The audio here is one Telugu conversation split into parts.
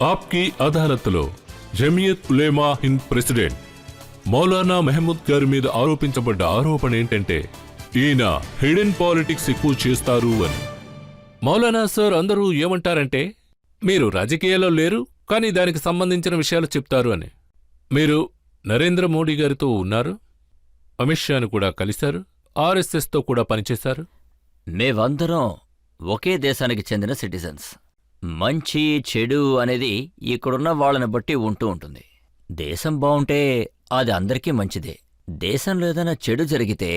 ఆప్కి అదాలత్లో జమియత్ ఉలేమా హింద్ ప్రెసిడెంట్ మౌలానా మహమూద్ గారి మీద ఆరోపించబడ్డ ఆరోపణ ఏంటంటే ఈయన హిడెన్ పాలిటిక్స్ ఎక్కువ చేస్తారు అని. మౌలానా సార్ అందరూ ఏమంటారంటే మీరు రాజకీయాల్లో లేరు, కానీ దానికి సంబంధించిన విషయాలు చెప్తారు అని. మీరు నరేంద్ర మోడీ గారితో ఉన్నారు, అమిత్ షాను కూడా కలిశారు, ఆర్ఎస్ఎస్తో కూడా పనిచేశారు. మేమందరం ఒకే దేశానికి చెందిన సిటిజన్స్. మంచి చెడు అనేది ఇక్కడున్న వాళ్ళని బట్టి ఉంటూ ఉంటుంది. దేశం బావుంటే అది అందరికీ మంచిదే. దేశంలో ఏదైనా చెడు జరిగితే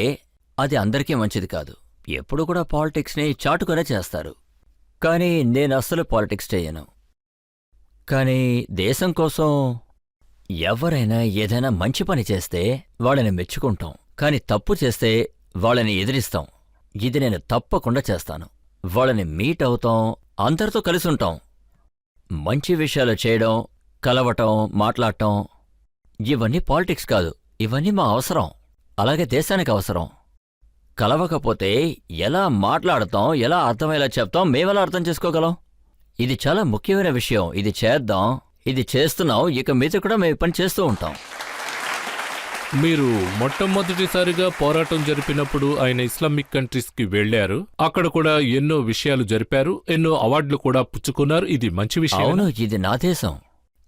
అది అందరికీ మంచిది కాదు. ఎప్పుడు కూడా పాలిటిక్స్ని చాటుకునే చేస్తారు. కానీ నేను అస్సలు పాలిటిక్స్ చేయను. కానీ దేశం కోసం ఎవరైనా ఏదైనా మంచి పని చేస్తే వాళ్ళని మెచ్చుకుంటాం, కానీ తప్పు చేస్తే వాళ్ళని ఎదిరిస్తాం. ఇది నేను తప్పకుండా చేస్తాను. వాళ్ళని మీట్ అవుతాం, అందరితో కలిసుంటాం. మంచి విషయాలు చేయడం, కలవటం, మాట్లాడటం ఇవన్నీ పాలిటిక్స్ కాదు, ఇవన్నీ మా అవసరం. అలాగే దేశానికి అవసరం. కలవకపోతే ఎలా మాట్లాడతాం, ఎలా అర్థమయ్యేలా చెప్తాం, మేమెలా అర్థం చేసుకోగలం? ఇది చాలా ముఖ్యమైన విషయం. ఇది చేద్దాం, ఇది చేస్తున్నాం, ఇక మీద కూడా మేము పని చేస్తూ ఉంటాం. మీరు మొట్టమొదటిసారిగా పోరాటం జరిపినప్పుడు ఆయన ఇస్లామిక్ కంట్రీస్కి వెళ్లారు. అక్కడ కూడా ఎన్నో విషయాలు జరిపారు, ఎన్నో అవార్డులు కూడా పుచ్చుకున్నారు. ఇది మంచి విషయం. అవును, ఇది నా దేశం.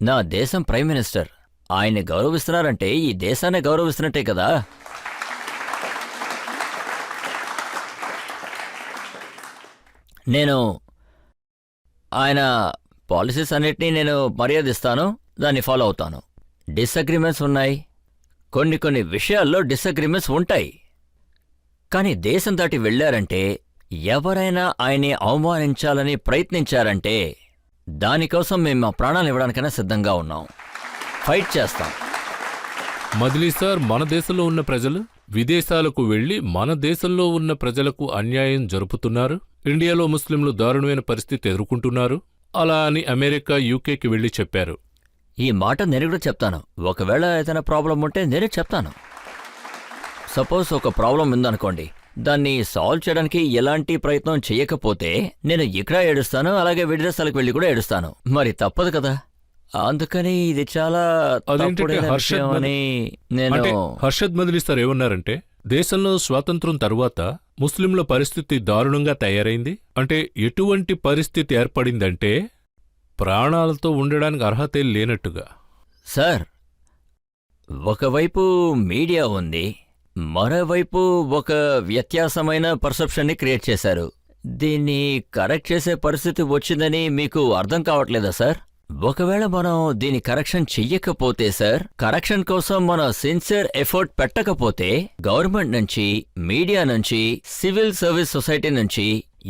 నా దేశం ప్రైమ్ మినిస్టర్. ఆయన్ని గౌరవిస్తున్నారంటే ఈ దేశాన్ని గౌరవిస్తున్నట్టే కదా. నేను ఆయన పాలసీస్ అన్నిటినీ నేను మర్యాదిస్తాను, దాన్ని ఫాలో అవుతాను. డిసగ్రిమెంట్స్ ఉన్నాయి, కొన్ని విషయాల్లో డిసగ్రిమెంట్స్ ఉంటాయి. కానీ దేశం దాటి వెళ్లారంటే, ఎవరైనా ఆయన్ని అవమానించాలని ప్రయత్నించారంటే దానికోసం మేము మా ప్రాణాలు ఇవ్వడానికైనా సిద్ధంగా ఉన్నాం. ఫైట్ చేస్తాం. మదిలీ సార్, మన దేశంలో ఉన్న ప్రజలు విదేశాలకు వెళ్లి మన దేశంలో ఉన్న ప్రజలకు అన్యాయం జరుపుతున్నారు. ఇండియాలో ముస్లింలు దారుణమైన పరిస్థితి ఎదుర్కొంటున్నారు. అలా అని అమెరికా, యూకేకి వెళ్లి చెప్పారు. ఈ మాట నేను కూడా చెప్తాను. ఒకవేళ ఏదైనా ప్రాబ్లం ఉంటే నేనే చెప్తాను. సపోజ్ ఒక ప్రాబ్లం ఉందనుకోండి, దాన్ని సాల్వ్ చేయడానికి ఎలాంటి ప్రయత్నం చేయకపోతే నేను ఇక్కడ ఏడుస్తాను, అలాగే విదేశాలకు వెళ్ళి కూడా ఏడుస్తాను. మరి తప్పదు కదా. అందుకని ఇది చాలా తప్పుడైన విషయం అని నేను. హర్షద్ మదిలీ సార్ ఏమన్నారంటే, దేశంలో స్వాతంత్రం తరువాత ముస్లింల పరిస్థితి దారుణంగా తయారైంది. అంటే ఎటువంటి పరిస్థితి ఏర్పడిందంటే ప్రాణాలతో ఉండడానికి అర్హతే లేనట్టుగా. సార్, ఒకవైపు మీడియా ఉంది, మరోవైపు ఒక వ్యత్యాసమైన పర్సెప్షన్ని క్రియేట్ చేశారు. దీన్ని కరెక్ట్ చేసే పరిస్థితి వచ్చిందని మీకు అర్థం కావట్లేదా సార్? ఒకవేళ మనం దీని కరెక్షన్ చెయ్యకపోతే సార్, కరెక్షన్ కోసం మనం సిన్సియర్ ఎఫర్ట్ పెట్టకపోతే గవర్నమెంట్ నుంచి, మీడియా నుంచి, సివిల్ సర్వీస్ సొసైటీ నుంచి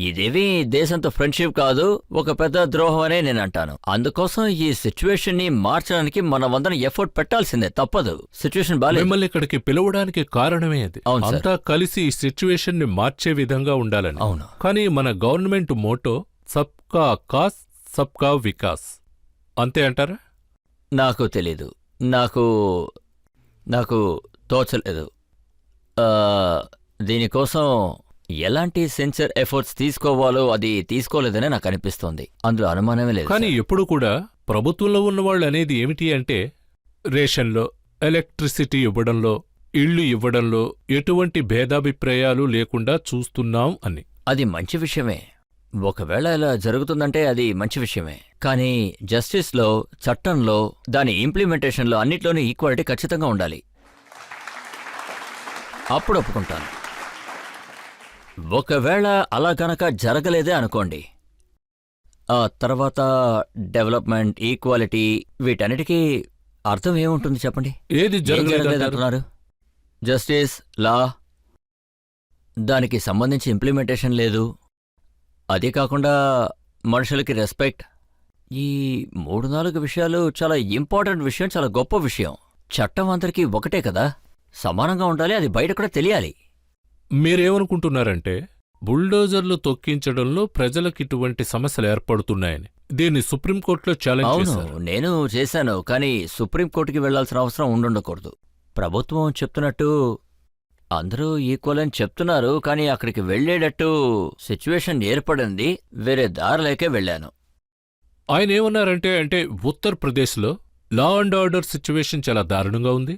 ఇదేవి దేశంతో ఫ్రెండ్షిప్ కాదు, ఒక పెద్ద ద్రోహం అనే నేను అంటాను. అందుకోసం ఈ సిచ్యువేషన్ ని మార్చడానికి మనమందరం ఎఫర్ట్ పెట్టాల్సిందే, తప్పదు. సిచ్యువేషన్ బాగాలేదు. మిమ్మల్ని ఇక్కడికి పిలవడానికి కారణమే అది. అంతా కలిసి ఈ సిచ్యువేషన్ ని మార్చే విధంగా ఉండాలని. అవును. కానీ మన గవర్నమెంట్ మోటో సబ్కా కాస్ సబ్కా వికాస్, అంతే అంటారా? నాకు తెలీదు, నాకు తోచలేదు. దీనికోసం ఎలాంటి సిన్సియర్ ఎఫర్ట్స్ తీసుకోవాలో అది తీసుకోలేదని నాకు అనిపిస్తోంది. అందులో అనుమానమే లేదు. కానీ ఎప్పుడు కూడా ప్రభుత్వంలో ఉన్నవాళ్ళు అనేది ఏమిటి అంటే, రేషన్లో, ఎలక్ట్రిసిటీ ఇవ్వడంలో, ఇళ్లు ఇవ్వడంలో ఎటువంటి భేదాభిప్రాయాలు లేకుండా చూస్తున్నాం అని. అది మంచి విషయమే. ఒకవేళ ఇలా జరుగుతుందంటే అది మంచి విషయమే. కానీ జస్టిస్లో, చట్టంలో, దాని ఇంప్లిమెంటేషన్లో అన్నిట్లోనూ ఈక్వాలిటీ ఖచ్చితంగా ఉండాలి. అప్పుడు ఒప్పుకుంటాను. ఒకవేళ అలా గనక జరగలేదే అనుకోండి, ఆ తర్వాత డెవలప్మెంట్, ఈక్వాలిటీ వీటన్నిటికీ అర్థం ఏముంటుంది చెప్పండి? ఏది జరగలేదంటున్నారు? జస్టిస్, లా, దానికి సంబంధించి ఇంప్లిమెంటేషన్ లేదు. అదే కాకుండా మనుషులకి రెస్పెక్ట్. ఈ 3-4 విషయాలు చాలా ఇంపార్టెంట్ విషయం, చాలా గొప్ప విషయం. చట్టం అందరికీ ఒకటే కదా, సమానంగా ఉండాలి. అది బయట కూడా తెలియాలి. మీరేమనుకుంటున్నారంటే బుల్డోజర్లు తొక్కించడంలో ప్రజలకు ఇటువంటి సమస్యలు ఏర్పడుతున్నాయని దీన్ని సుప్రీంకోర్టులో ఛాలెంజ్ చేశారు. అవును, నేను చేశాను. కానీ సుప్రీంకోర్టుకి వెళ్లాల్సిన అవసరం ఉండకూడదు. ప్రభుత్వం చెప్తున్నట్టు అందరూ ఈక్వల్ అని చెప్తున్నారు, కానీ అక్కడికి వెళ్లేటట్టు సిచ్యువేషన్ ఏర్పడింది. వేరే దారిలేకే వెళ్ళాను. ఆయన ఏమన్నారంటే ఉత్తరప్రదేశ్లో లా అండ్ ఆర్డర్ సిచ్యువేషన్ చాలా దారుణంగా ఉంది.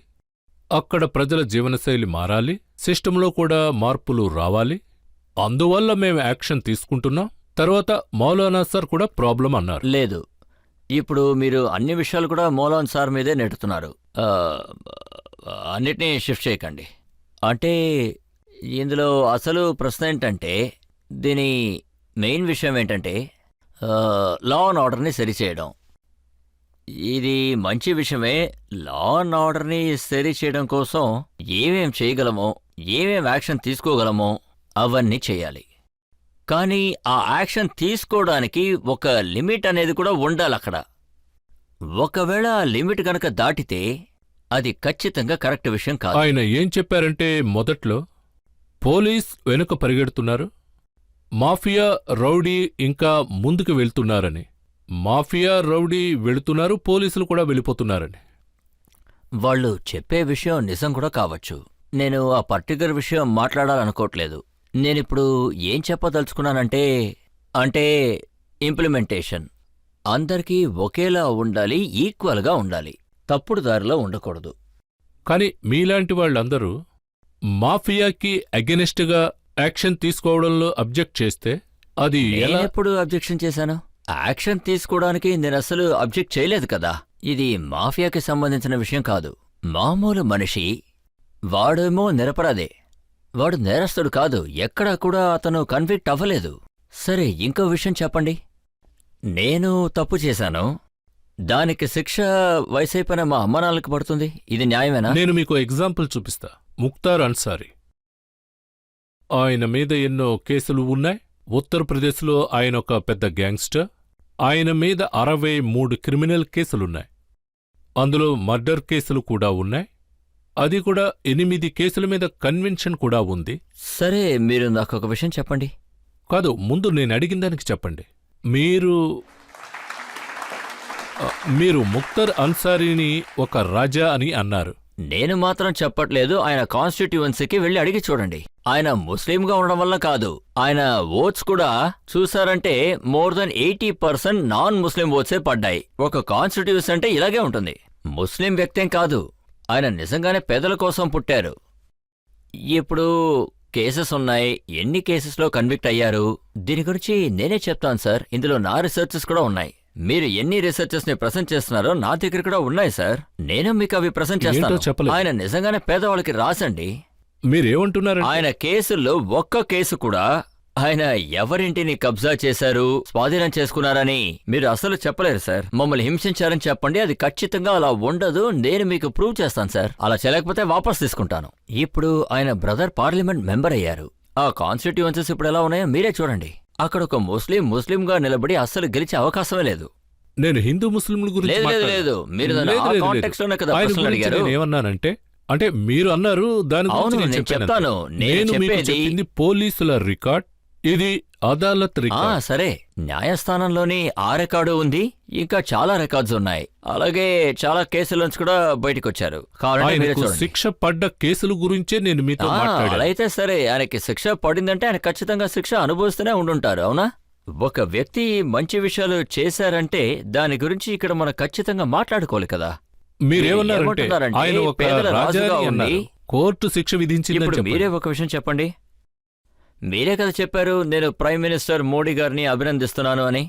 అక్కడ ప్రజల జీవనశైలి మారాలి, సిస్టంలో కూడా మార్పులు రావాలి. అందువల్ల మేము యాక్షన్ తీసుకుంటున్నాం. తర్వాత మౌలానా సార్ కూడా ప్రాబ్లం అన్నారు. లేదు, ఇప్పుడు మీరు అన్ని విషయాలు కూడా మౌలానా సార్ మీదే నెట్టుతున్నారు. అన్నిటినీ షిఫ్ట్ చేయకండి. అంటే ఇందులో అసలు ప్రశ్న ఏంటంటే, దీని మెయిన్ విషయం ఏంటంటే లా అండ్ ఆర్డర్ని సరిచేయడం. ఇది మంచి విషయమే. లా అండ్ ఆర్డర్ని సరిచేయడం కోసం ఏమేం చేయగలమో, ఏమేం యాక్షన్ తీసుకోగలమో అవన్నీ చేయాలి. కానీ ఆ యాక్షన్ తీసుకోవడానికి ఒక లిమిట్ అనేది కూడా ఉండాలి అక్కడ. ఒకవేళ ఆ లిమిట్ గనక దాటితే అది ఖచ్చితంగా కరెక్ట్ విషయం కాదు. ఆయన ఏం చెప్పారంటే, మొదట్లో పోలీస్ వెనుక పరిగెడుతున్నారు, మాఫియా రౌడీ ఇంకా ముందుకు వెళ్తున్నారని. మాఫియా రౌడీ వెళుతున్నారు, పోలీసులు కూడా వెళ్ళిపోతున్నారని. వాళ్ళు చెప్పే విషయం నిజం కూడా కావచ్చు. నేను ఆ పర్టికులర్ విషయం మాట్లాడాలనుకోవట్లేదు. నేనిప్పుడు ఏం చెప్పదలుచుకున్నానంటే ఇంప్లిమెంటేషన్ అందరికీ ఒకేలా ఉండాలి, ఈక్వల్గా ఉండాలి, తప్పుడు దారిలో ఉండకూడదు. కాని మీలాంటి వాళ్ళందరూ మాఫియాకి అగెనిస్ట్గా యాక్షన్ తీసుకోవడంలో అబ్జెక్ట్ చేస్తే అది ఎలా? నేనెప్పుడు అబ్జెక్షన్ చేశాను? యాక్షన్ తీసుకోవడానికి నేనసలు అబ్జెక్ట్ చేయలేదు కదా. ఇది మాఫియాకి సంబంధించిన విషయం కాదు. మామూలు మనిషి, వాడేమో నిరపరాధే, వాడు నేరస్తుడు కాదు. ఎక్కడా కూడా అతను కన్విక్ట్ అవ్వలేదు. సరే, ఇంకో విషయం చెప్పండి. నేను తప్పు చేశాను, దానికి శిక్ష వయసైపోయిన మా అమ్మనాన్నలకు పడుతుంది. ఇది న్యాయమేనా? నేను మీకు ఎగ్జాంపుల్ చూపిస్తా. ముఖ్తార్ అన్సారీ, ఆయన మీద ఎన్నో కేసులు ఉన్నాయి. ఉత్తరప్రదేశ్లో ఆయన ఒక పెద్ద గ్యాంగ్స్టర్. ఆయన మీద 63 క్రిమినల్ కేసులున్నాయి. అందులో మర్డర్ కేసులు కూడా ఉన్నాయి. అది కూడా 8 కేసుల మీద కన్విక్షన్ కూడా ఉంది. సరే, మీరు నాకు ఒక విషయం చెప్పండి. కాదు, ముందు నేను అడిగిన దానికి చెప్పండి. మీరు ముఖ్తార్ అన్సారీని ఒక రాజా అని అన్నారు. నేను మాత్రం చెప్పట్లేదు. ఆయన కాన్స్టిట్యుయెన్సీకి వెళ్ళి అడిగి చూడండి. ఆయన ముస్లింగా ఉండడం వల్ల కాదు, ఆయన ఓట్స్ కూడా చూసారంటే మోర్ దెన్ 80% నాన్ ముస్లిం ఓట్సే పడ్డాయి. ఒక కాన్స్టిట్యుయెన్సీ అంటే ఇలాగే ఉంటుంది. ముస్లిం వ్యక్తేం కాదు, ఆయన నిజంగానే పేదల కోసం పుట్టారు. ఇప్పుడు కేసెస్ ఉన్నాయి. ఎన్ని కేసెస్లో కన్విక్ట్ అయ్యారు? దీని గురించి నేనే చెప్తాను సార్. ఇందులో నా రీసెర్చెస్ కూడా ఉన్నాయి. మీరు ఎన్ని రీసెర్చెస్ ని ప్రెసెంట్ చేస్తున్నారో నా దగ్గర కూడా ఉన్నాయి సార్. నేను మీకు అవి ప్రెసెంట్ చేస్తాను. ఆయన నిజంగానే పేదవాళ్ళకి రాసండి. మీరేమంటున్నారు? ఆయన కేసుల్లో ఒక్క కేసు కూడా ఆయన ఎవరింటిని కబ్జా చేశారు, స్వాధీనం చేసుకున్నారని మీరు అసలు చెప్పలేరు సార్. మమ్మల్ని హింసించారని చెప్పండి, అది ఖచ్చితంగా అలా ఉండదు. నేను మీకు ప్రూవ్ చేస్తాను సార్. అలా చేయలేకపోతే వాపస్ తీసుకుంటాను. ఇప్పుడు ఆయన బ్రదర్ పార్లమెంట్ మెంబర్ అయ్యారు. ఆ కాన్స్టిట్యుయెన్సీస్ ఇప్పుడు ఎలా ఉన్నాయో మీరే చూడండి. అక్కడ ఒక ముస్లింగా నిలబడి అస్సలు గెలిచే అవకాశమే లేదు. నేను హిందూ ముస్లింల గురించి లేదు, మీరు కాంటెక్స్ట్ లోనే కదా ప్రశ్నలు అడిగారు. ఏమన్నానంటే మీరు అన్నారు దాని గురించి నేను చెప్తాను. నేను మీకు చెప్పింది పోలీసుల రికార్డ్, ఇది అదాలత్ రికార్డ్. సరే, న్యాయస్థానంలోని ఆ రికార్డు ఉంది, ఇంకా చాలా రికార్డ్స్ ఉన్నాయి. అలాగే చాలా కేసులోంచి కూడా బయటకు వచ్చారు. శిక్ష పడ్డ కేసుల గురించే నేను మీతో మాట్లాడాను. అయితే సరే, ఆయనకి శిక్ష పడిందంటే ఆయన ఖచ్చితంగా శిక్ష అనుభవిస్తూనే ఉండుంటారు, అవునా? ఒక వ్యక్తి మంచి విషయాలు చేశారంటే దాని గురించి ఇక్కడ మనం ఖచ్చితంగా మాట్లాడుకోవాలి కదా. మీరేమన్నారంటే ఆయన ఒక రాజా అని కోర్టు శిక్ష విధించింది. మీరే ఒక విషయం చెప్పండి. మీరే కదా చెప్పారు నేను ప్రైమ్ మినిస్టర్ మోడీ గారిని అభినందిస్తున్నాను అని.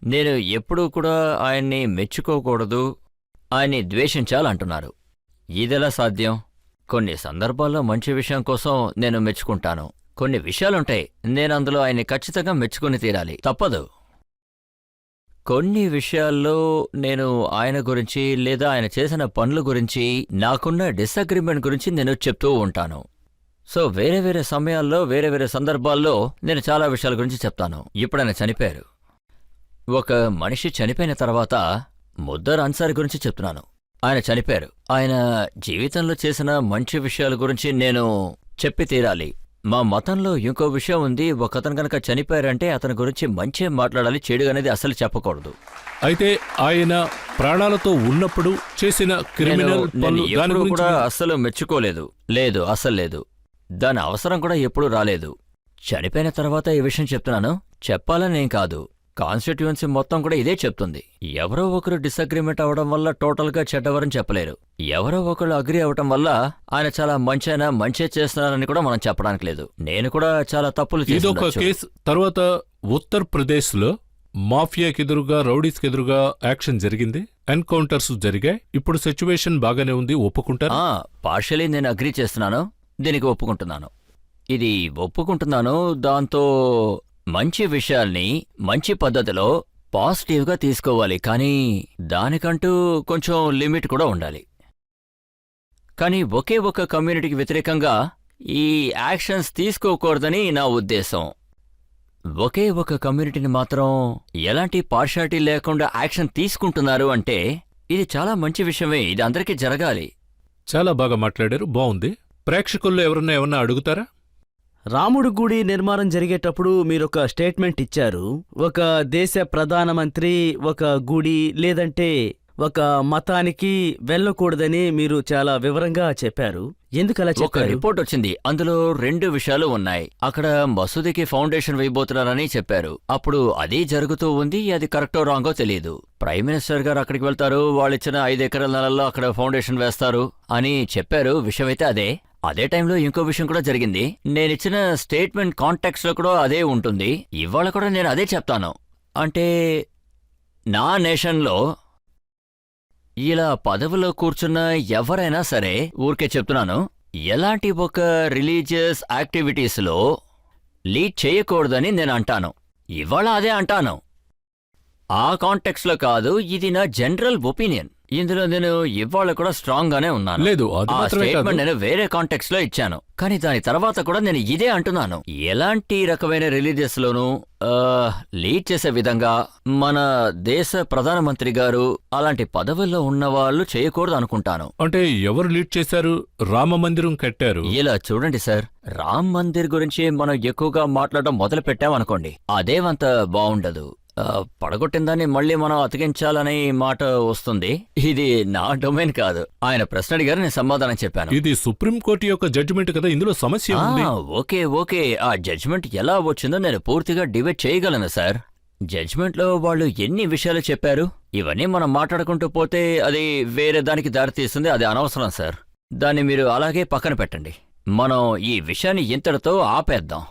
నేను ఎప్పుడూ కూడా ఆయన్ని మెచ్చుకోకూడదు, ఆయన్ని ద్వేషించాలంటున్నారు. ఇదెలా సాధ్యం? కొన్ని సందర్భాల్లో మంచి విషయం కోసం నేను మెచ్చుకుంటాను. కొన్ని విషయాలుంటాయి, నేను అందులో ఆయన్ని ఖచ్చితంగా మెచ్చుకుని తీరాలి, తప్పదు. కొన్ని విషయాల్లో నేను ఆయన గురించి లేదా ఆయన చేసిన పనుల గురించి, నాకున్న డిసగ్రిమెంట్ గురించి నేను చెప్తూ ఉంటాను. సో వేరే వేరే సమయాల్లో వేరే వేరే సందర్భాల్లో నేను చాలా విషయాల గురించి చెప్తాను. ఇప్పుడు ఆయన చనిపోయారు. ఒక మనిషి చనిపోయిన తర్వాత ముఖ్తార్ అన్సారీ గురించి చెప్తున్నాను. ఆయన చనిపోయారు. ఆయన జీవితంలో చేసిన మంచి విషయాల గురించి నేను చెప్పి తీరాలి. మా మతంలో ఇంకో విషయం ఉంది, ఒకతను గనక చనిపోయారంటే అతని గురించి మంచి మాట్లాడాలి, చెడు అనేది అసలు చెప్పకూడదు. అయితే ఆయన ప్రాణాలతో ఉన్నప్పుడు చేసిన క్రిమినల్ పనులు కూడా అస్సలు మెచ్చుకోలేదు. లేదు, అస్సలు లేదు. దాని అవసరం కూడా ఎప్పుడూ రాలేదు. చనిపోయిన తర్వాత ఈ విషయం చెప్తున్నాను, చెప్పాలని ఏం కాదు. కాన్స్టిట్యుయెన్సీ మొత్తం కూడా ఇదే చెప్తుంది. ఎవరో ఒకరు డిసగ్రిమెంట్ అవడం వల్ల టోటల్గా చెడ్డవరని చెప్పలేరు. ఎవరో ఒకరు అగ్రి అవటం వల్ల ఆయన చాలా మంచే చేస్తున్నారని కూడా మనం చెప్పడానికి లేదు. నేను కూడా చాలా తప్పులు చేసి ఇదొక ఉండొచ్చు. కేసు. తర్వాత ఉత్తరప్రదేశ్ లో మాఫియాకెదురుగా రౌడీస్కెదురుగా యాక్షన్ జరిగింది, ఎన్కౌంటర్స్ జరిగాయి. ఇప్పుడు సిచ్యువేషన్ బాగానే ఉంది, ఒప్పుకుంటారు? పార్షియలీ నేను అగ్రి చేస్తున్నాను, దీనికి ఒప్పుకుంటున్నాను. ఇది ఒప్పుకుంటున్నాను. దాంతో మంచి విషయాల్ని మంచి పద్ధతిలో పాజిటివ్గా తీసుకోవాలి, కానీ దానికంటూ కొంచెం లిమిట్ కూడా ఉండాలి. కానీ ఒకే ఒక కమ్యూనిటీకి వ్యతిరేకంగా ఈ యాక్షన్స్ తీసుకోకూడదని నా ఉద్దేశం. ఒకే ఒక కమ్యూనిటీని మాత్రం ఎలాంటి పార్షాలిటీ లేకుండా యాక్షన్ తీసుకుంటున్నారు అంటే ఇది చాలా మంచి విషయమే. ఇది అందరికీ జరగాలి. చాలా బాగా మాట్లాడారు, బాగుంది. ప్రేక్షకుల్లో ఎవరన్నా ఏమన్నా అడుగుతారా? రాముడు గుడి నిర్మాణం జరిగేటప్పుడు మీరొక స్టేట్మెంట్ ఇచ్చారు. ఒక దేశ ప్రధానమంత్రి ఒక గుడి లేదంటే ఒక మతానికి వెళ్ళకూడదని మీరు చాలా వివరంగా చెప్పారు. ఎందుకలా ఒక చెప్పారు? రిపోర్ట్ వచ్చింది, అందులో 2 విషయాలు ఉన్నాయి. అక్కడ మసూదికి ఫౌండేషన్ వేయబోతున్నారని చెప్పారు. అప్పుడు అది జరుగుతూ ఉంది. అది కరెక్టో రాంగో తెలియదు. ప్రైమ్ మినిస్టర్ గారు అక్కడికి వెళ్తారు, వాళ్ళిచ్చిన 5 ఎకరాల నెలల్లో అక్కడ ఫౌండేషన్ వేస్తారు అని చెప్పారు. విషయమైతే అదే. అదే టైంలో ఇంకో విషయం కూడా జరిగింది. నేనిచ్చిన స్టేట్మెంట్ కాంటాక్ట్స్ లో కూడా అదే ఉంటుంది. ఇవాళ కూడా నేను అదే చెప్తాను. అంటే నా నేషన్లో ఇలా పదవిలో కూర్చున్న ఎవరైనా సరే, ఊరికే చెప్తున్నాను, ఎలాంటి ఒక రిలీజియస్ యాక్టివిటీస్లో లీడ్ చేయకూడదని నేను అంటాను. ఇవాళ అదే అంటాను. ఆ కాంటెక్స్లో కాదు, ఇది నా జనరల్ ఒపీనియన్. ఇందులో నేను ఇవాళ కూడా స్ట్రాంగ్ గానే ఉన్నాను. లేదు, అది ఆ మాత్రమే కాదు. స్టేట్మెంట్ నేను వేరే కాంటెక్స్ట్ లో ఇచ్చాను, కానీ దాని తర్వాత కూడా నేను ఇదే అంటున్నాను. ఎలాంటి రకమైన రిలీజియస్ లోనూ లీడ్ చేసే విధంగా మన దేశ ప్రధానమంత్రి గారు అలాంటి పదవుల్లో ఉన్న వాళ్ళు చేయకూడదు అనుకుంటాను. అంటే ఎవరు లీడ్ చేశారు? రామ మందిరం కట్టారు. ఇలా చూడండి సార్, రామ్ మందిర్ గురించి మనం ఎక్కువగా మాట్లాడడం మొదలు పెట్టామనుకోండి, అదేమంత బావుండదు. పడగొట్టిన దాన్ని మళ్ళీ మనం అతికించాలనే మాట వస్తుంది. ఇది నా డొమైన్ కాదు. ఆయన ప్రశ్న అడిగారు, నేను సమాధానం చెప్పాను. ఇది సుప్రీంకోర్టు యొక్క జడ్జిమెంట్ కదా, ఇందులో సమస్య ఉంది. ఓకే. ఆ జడ్జిమెంట్ ఎలా వచ్చిందో నేను పూర్తిగా డిబేట్ చేయగలను సార్. జడ్జిమెంట్లో వాళ్ళు ఎన్ని విషయాలు చెప్పారు, ఇవన్నీ మనం మాట్లాడుకుంటూ పోతే అది వేరే దానికి దారితీస్తుంది. అది అనవసరం సార్. దాన్ని మీరు అలాగే పక్కన పెట్టండి. మనం ఈ విషయాన్ని ఇంతటితో ఆపేద్దాం.